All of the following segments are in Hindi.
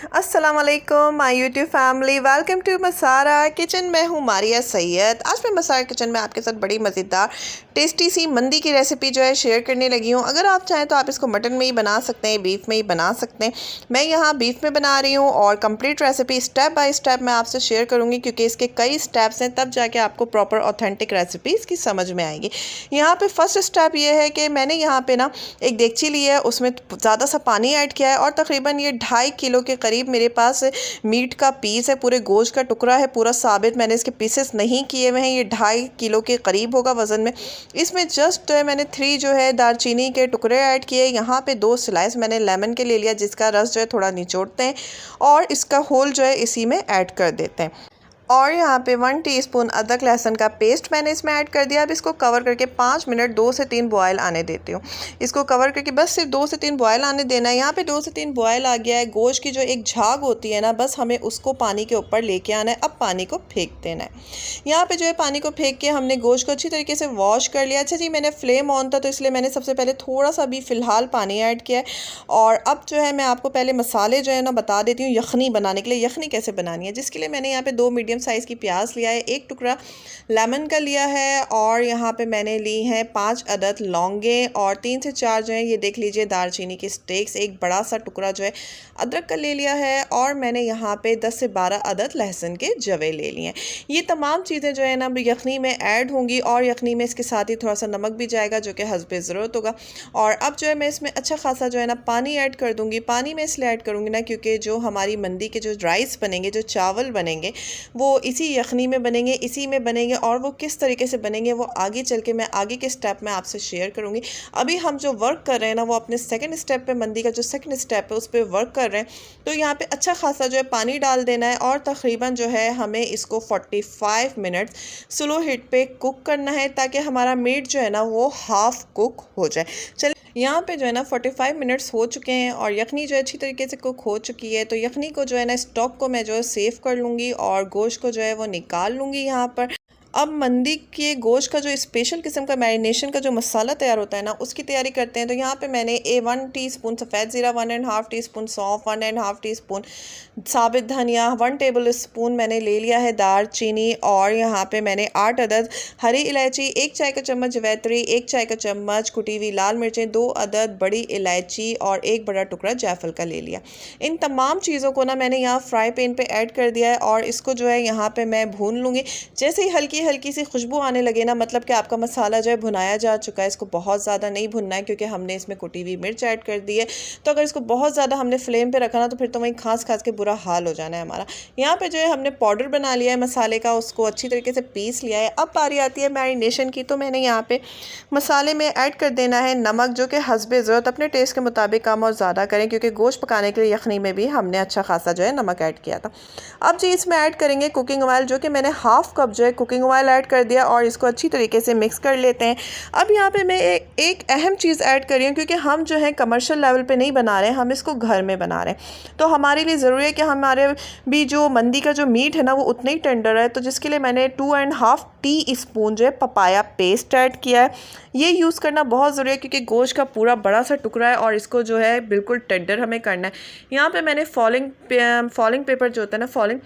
अस्सलाम वालेकुम my YouTube family, welcome to Masara kitchen. मैं हूँ मारिया सैयद। आज मैं मसारा किचन में आपके साथ बड़ी मज़ेदार टेस्टी सी मंदी की रेसिपी जो है शेयर करने लगी हूँ। अगर आप चाहें तो आप इसको मटन में ही बना सकते हैं, बीफ में ही बना सकते हैं। मैं यहाँ बीफ में बना रही हूँ और complete recipe step by step मैं आपसे शेयर करूँगी, क्योंकि इसके कई स्टेप्स हैं, तब जाके आपको प्रॉपर ऑथेंटिक रेसिपी इसकी समझ में आएगी। यहाँ पर फर्स्ट स्टेप ये है कि मैंने यहाँ पर ना एक देगची ली है, उसमें ज़्यादा सा पानी ऐड किया है और तकरीबन ये 2.5 किलो के करीब मेरे पास मीट का पीस है, पूरे गोश्त का टुकड़ा है, पूरा साबित, मैंने इसके पीसेस नहीं किए हुए हैं। ये 2.5 किलो के करीब होगा वज़न में। इसमें जस्ट मैंने 3 जो है दालचीनी के टुकड़े ऐड किए। यहाँ पे 2 स्लाइस मैंने लेमन के ले लिया, जिसका रस जो है थोड़ा निचोड़ते हैं और इसका होल जो है इसी में ऐड कर देते हैं। और यहाँ पे 1 टीस्पून अदरक लहसुन का पेस्ट मैंने इसमें ऐड कर दिया। अब इसको कवर करके 5 मिनट 2 से 3 बॉयल आने देती हूँ। इसको कवर करके बस सिर्फ 2 से 3 बॉयल आने देना है। यहाँ पे 2 से 3 बॉयल आ गया है। गोश्त की जो एक झाग होती है ना, बस हमें उसको पानी के ऊपर लेके आना है। अब पानी को फेंक देना है। यहाँ पे जो है पानी को फेंक के हमने गोश्त को अच्छी तरीके से वॉश कर लिया। अच्छा जी, मैंने फ्लेम ऑन था तो इसलिए मैंने सबसे पहले थोड़ा सा भी फ़िलहाल पानी ऐड किया है। और अब जो है मैं आपको पहले मसाले जो है ना बता देती हूँ यखनी बनाने के लिए। यखनी कैसे बनानी है, जिसके लिए मैंने यहाँ पे 2 मीडियम साइज़ की प्याज लिया है, 1 टुकड़ा लेमन का लिया है और यहाँ पे मैंने ली हैं 5 अदद लौंगे और 3 से 4 जो है ये देख लीजिए दालचीनी के स्टिक्स, एक बड़ा सा टुकड़ा जो है अदरक का ले लिया है और मैंने यहाँ पे 10 से 12 अदद लहसुन के जवे ले लिए हैं। ये तमाम चीज़ें जो है ना यखनी में ऐड होंगी और यखनी में इसके साथ ही थोड़ा सा नमक भी जाएगा, जो कि हस्बे ज़रूरत होगा। और अब जो है मैं इसमें अच्छा खासा जो है ना पानी ऐड कर दूँगी। पानी में इसलिए ऐड करूँगी ना क्योंकि जो हमारी मंदी के जो राइस बनेंगे, जो चावल बनेंगे, वो इसी यखनी में बनेंगे, इसी में बनेंगे। और वो किस तरीके से बनेंगे वो आगे चल के मैं आगे के स्टेप में आपसे शेयर करूँगी। अभी हम जो वर्क कर रहे हैं ना, वो अपने सेकंड स्टेप पे, मंदी का जो सेकंड स्टेप है उस पर वर्क कर रहे हैं। तो यहाँ पे अच्छा खासा जो है पानी डाल देना है और तकरीबन जो है हमें इसको 45 मिनट स्लो हीट पे कुक करना है, ताकि हमारा मीट जो है ना वो हाफ़ कुक हो जाए। चलिए, यहाँ पे जो है ना 45 मिनट्स हो चुके हैं और यखनी जो है अच्छी तरीके से कुक हो चुकी है। तो यखनी को जो है ना, स्टॉक को मैं जो है सेव कर लूँगी और गोश्त को जो है वो निकाल लूँगी यहाँ पर। अब मंदी के गोश्त का जो स्पेशल किस्म का मैरिनेशन का जो मसाला तैयार होता है ना, उसकी तैयारी करते हैं। तो यहाँ पे मैंने 1 टीस्पून सफ़ेद ज़ीरा, 1.5 टीस्पून सौंफ, 1.5 टीस्पून साबित धनिया, 1 टेबल स्पून मैंने ले लिया है दालचीनी और यहाँ पे मैंने 8 अदद हरी इलायची, 1 चाय का चम्मच जवैत्री, 1 चाय का चम्मच कुटी हुई लाल मिर्चें, 2 अदद बड़ी इलायची और 1 बड़ा टुकड़ा जायफल का ले लिया। इन तमाम चीज़ों को ना मैंने यहाँ फ्राई पैन पे ऐड कर दिया है और इसको जो है यहाँ पे मैं भून लूँगी। जैसे ही हल्की सी खुशबू आने लगे ना, मतलब कि आपका मसाला जो है भुनाया जा चुका है। इसको बहुत ज़्यादा नहीं भुनना है क्योंकि हमने इसमें कुटी हुई मिर्च ऐड कर दी है। तो अगर इसको बहुत ज़्यादा हमने फ्लेम पे रखा ना, तो फिर तो वहीं खास के बुरा हाल हो जाना है हमारा। यहाँ पे जो है हमने पाउडर बना लिया है मसाले का, उसको अच्छी तरीके से पीस लिया है। अब बारी आती है मैरिनेशन की। तो मैंने यहाँ पे मसाले में ऐड कर देना है नमक, जो कि हस्बे ज़रूरत, अपने टेस्ट के मुताबिक कम और ज़्यादा करें, क्योंकि गोश्त पकाने के लिए यखनी में भी हमने अच्छा खासा जो है नमक ऐड किया था। अब जी इसमें ऐड करेंगे कुकिंग ऑयल, जो कि मैंने हाफ़ कप जो है कुकिंग ऑयल ऐड कर दिया और इसको अच्छी तरीके से मिक्स कर लेते हैं। अब यहाँ पे मैं एक अहम चीज़ ऐड कर रही हूँ, क्योंकि हम जो है कमर्शियल लेवल पे नहीं बना रहे हैं, हम इसको घर में बना रहे हैं। तो हमारे लिए ज़रूरी है कि हमारे भी जो मंदी का जो मीट है ना वो उतना ही टेंडर है। तो जिसके लिए मैंने 2.5 टीस्पून जो है पपाया पेस्ट ऐड किया है। ये यूज़ करना बहुत ज़रूरी है क्योंकि गोश्त का पूरा बड़ा सा टुकड़ा है और इसको जो है बिल्कुल टेंडर हमें करना है। यहाँ पे मैंने फॉलिंग पेपर जो होता है ना, फॉलिंग,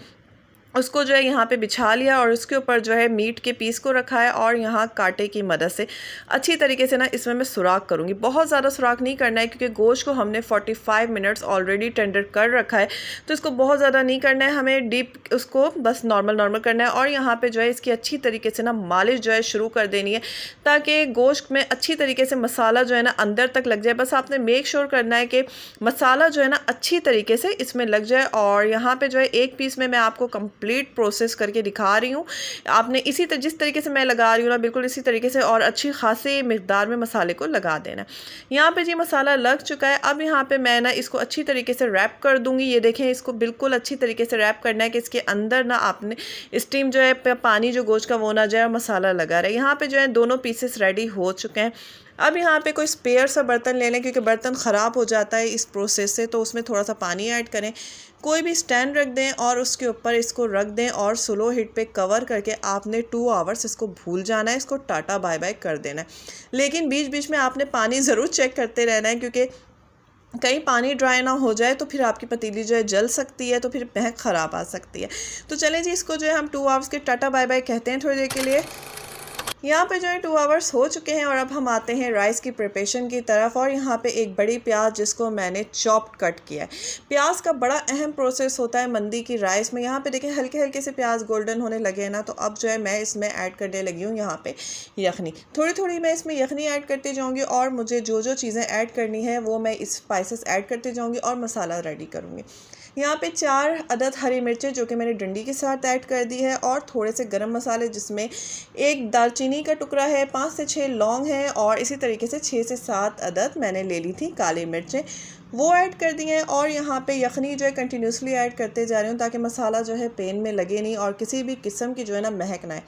उसको जो है यहाँ पे बिछा लिया और उसके ऊपर जो है मीट के पीस को रखा है और यहाँ कांटे की मदद से अच्छी तरीके से ना इसमें मैं सुराख करूँगी। बहुत ज़्यादा सुराख नहीं करना है क्योंकि गोश्त को हमने 45 मिनट्स ऑलरेडी टेंडर कर रखा है, तो इसको बहुत ज़्यादा नहीं करना है, हमें डीप उसको बस नॉर्मल करना है। और यहाँ पर जो है इसकी अच्छी तरीके से ना मालिश जो है शुरू कर देनी है, ताकि गोश्त में अच्छी तरीके से मसाला जो है ना अंदर तक लग जाए। बस आपने मेक श्योर करना है कि मसाला जो है ना अच्छी तरीके से इसमें लग जाए। और यहाँ पर जो है एक पीस में मैं आपको कंप्लीट प्रोसेस करके दिखा रही हूँ। आपने इसी तरह जिस तरीके से मैं लगा रही हूँ ना, बिल्कुल इसी तरीके से और अच्छी खासी मिकदार में मसाले को लगा देना। यहाँ पे जी मसाला लग चुका है। अब यहाँ पे मैं ना इसको अच्छी तरीके से रैप कर दूँगी। ये देखें, इसको बिल्कुल अच्छी तरीके से रैप करना है कि इसके अंदर ना आपने स्टीम जो है पानी जो गोश्त का वो ना जाए और मसाला लगा रहे। यहाँ पे जो है दोनों पीसेस रेडी हो चुके हैं। अब यहाँ पे कोई स्पेयर सा बर्तन ले लें, क्योंकि बर्तन ख़राब हो जाता है इस प्रोसेस से, तो उसमें थोड़ा सा पानी ऐड करें। कोई भी स्टैंड रख दें और उसके ऊपर इसको रख दें और स्लो हीट पे कवर करके आपने 2 आवर्स इसको भूल जाना है, इसको टाटा बाय बाय कर देना है। लेकिन बीच बीच में आपने पानी ज़रूर चेक करते रहना है, क्योंकि कहीं पानी ड्राई ना हो जाए तो फिर आपकी पतीली जो है जल सकती है, तो फिर महक ख़राब आ सकती है। तो चलें जी, इसको जो है हम 2 आवर्स के टाटा बाय बाय कहते हैं थोड़ी देर के लिए। यहाँ पे जो है 2 आवर्स हो चुके हैं और अब हम आते हैं राइस की प्रिपरेशन की तरफ। और यहाँ पे एक बड़ी प्याज जिसको मैंने चॉप्ड कट किया है। प्याज का बड़ा अहम प्रोसेस होता है मंदी की राइस में। यहाँ पे देखें हल्के हल्के से प्याज गोल्डन होने लगे हैं ना, तो अब जो है मैं इसमें ऐड करने लगी हूँ यहाँ पे यखनी। थोड़ी थोड़ी मैं इसमें यखनी ऐड करती जाऊँगी और मुझे जो जो चीज़ें ऐड करनी है वो मैं इस स्पाइसेस ऐड करती जाऊँगी और मसाला रेडी करूँगी। यहाँ पे 4 अदद हरी मिर्चें जो कि मैंने डंडी के साथ ऐड कर दी है और थोड़े से गरम मसाले जिसमें एक दालचीनी का टुकड़ा है, 5 से 6 लौंग हैं और इसी तरीके से 6 से 7 अदद मैंने ले ली थी काली मिर्चें, वो ऐड कर दी हैं। और यहाँ पे यखनी जो है कंटिन्यूसली ऐड करते जा रही हूँ ताकि मसाला जो है पैन में लगे नहीं और किसी भी किस्म की जो है ना महक ना आए।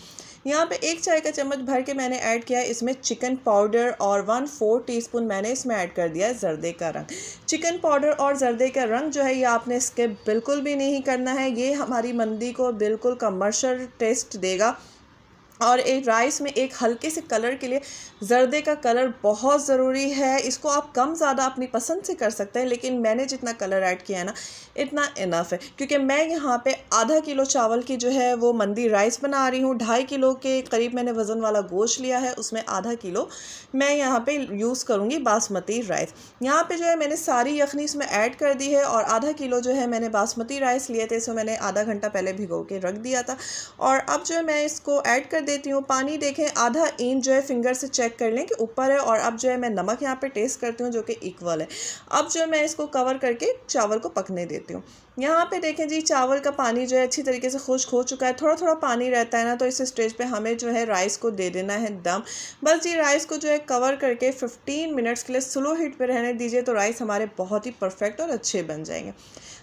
यहाँ पे 1 चाय का चम्मच भर के मैंने ऐड किया है इसमें चिकन पाउडर और 1/4 टीस्पून मैंने इसमें ऐड कर दिया है ज़र्दे का रंग। चिकन पाउडर और ज़र्दे का रंग जो है ये आपने स्किप बिल्कुल भी नहीं करना है, ये हमारी मंदी को बिल्कुल कमर्शियल टेस्ट देगा। और एक राइस में एक हल्के से कलर के लिए ज़र्दे का कलर बहुत ज़रूरी है। इसको आप कम ज़्यादा अपनी पसंद से कर सकते हैं, लेकिन मैंने जितना कलर ऐड किया है ना इतना इनफ है, क्योंकि मैं यहाँ पे आधा किलो चावल की जो है वो मंदी राइस बना रही हूँ। 2.5 किलो के करीब मैंने वज़न वाला गोश्त लिया है, उसमें आधा किलो मैं यहाँ पे यूज़ करूँगी बासमती राइस। यहाँ पे जो है मैंने सारी यखनी इसमें ऐड कर दी है और आधा किलो जो है मैंने बासमती राइस लिए थे, इसको मैंने आधा घंटा पहले भिगो के रख दिया था। और अब जो है मैं इसको ऐड कर देती हूँ पानी। देखें आधा इंच जो है फिंगर से चेक कर लें कि ऊपर है। और अब जो है मैं नमक यहाँ पे टेस्ट करती हूँ जो कि इक्वल है। अब जो मैं इसको कवर करके चावल को पकने देती हूँ। यहाँ पे देखें जी चावल का पानी जो है अच्छी तरीके से खुश्क हो चुका है। थोड़ा थोड़ा पानी रहता है ना, तो इस स्टेज पे हमें जो है राइस को दे देना है दम। बस जी राइस को जो है कवर करके 15 मिनट्स के लिए स्लो हीट पे रहने दीजिए, तो राइस हमारे बहुत ही परफेक्ट और अच्छे बन जाएंगे।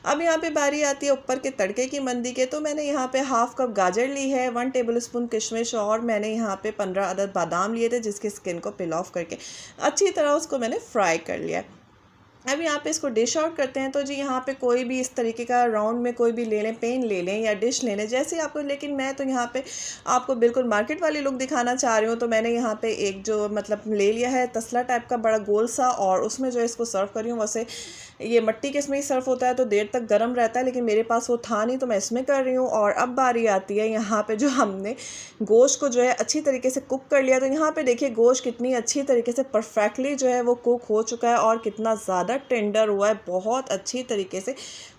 अब यहाँ पे बारी आती है ऊपर के तड़के की मंदी के। तो मैंने यहाँ पे 1/2 कप गाजर ली है, 1 टेबलस्पून किशमिश और मैंने यहाँ पे 15 अदद बादाम लिए थे जिसकी स्किन को पिल ऑफ करके अच्छी तरह उसको मैंने फ्राई कर लिया। अब यहाँ पे इसको डिश आउट करते हैं। तो जी यहाँ पे कोई भी इस तरीके का राउंड में कोई भी ले लें, पेन ले लें या डिश ले लें जैसे आपको, लेकिन मैं तो यहाँ पे आपको बिल्कुल मार्केट वाली लुक दिखाना चाह रही हूँ। तो मैंने यहाँ पे एक जो मतलब ले लिया है तसला टाइप का बड़ा गोल सा, और उसमें जो इसको सर्व कर रही हूँ। वैसे ये मिट्टी के इसमें ही सर्व होता है तो देर तक गर्म रहता है, लेकिन मेरे पास वो था नहीं तो मैं इसमें कर रही हूँ। और अब बारी आती है यहाँ पे जो हमने गोश्त को जो है अच्छी तरीके से कुक कर लिया। तो यहाँ पे देखिए गोश्त कितनी अच्छी तरीके से परफेक्टली जो है वो कुक हो चुका है और कितना ज़्यादा टेंडर हुआ है, बहुत अच्छी तरीके से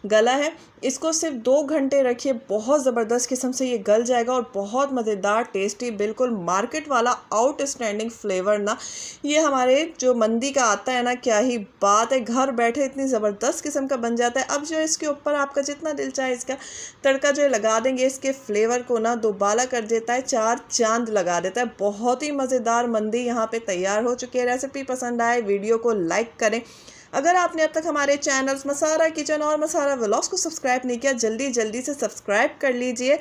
गला है। इसको सिर्फ 2 घंटे रखिए, बहुत ज़बरदस्त किस्म से ये गल जाएगा और बहुत मज़ेदार टेस्टी, बिल्कुल मार्केट वाला आउटस्टैंडिंग फ्लेवर ना ये हमारे जो मंदी का आता है ना, क्या ही बात है, घर बैठे इतनी ज़बरदस्त किस्म का बन जाता है। अब जो इसके ऊपर आपका जितना दिल चाहे इसका तड़का जो है लगा देंगे, इसके फ्लेवर को ना दोबाला कर देता है, 4 चांद लगा देता है। बहुत ही मज़ेदार मंदी यहाँ पे तैयार हो चुकी है। रेसिपी पसंद आए वीडियो को लाइक करें। अगर आपने अब तक हमारे चैनल्स मसारा किचन और मसारा व्लॉग्स को सब्सक्राइब नहीं किया, जल्दी जल्दी से सब्सक्राइब कर लीजिए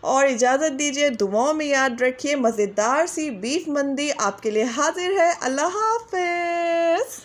और इजाज़त दीजिए। दुआओं में याद रखिए, मज़ेदार सी बीफ मंदी आपके लिए हाजिर है। अल्लाह हाफ़िज़।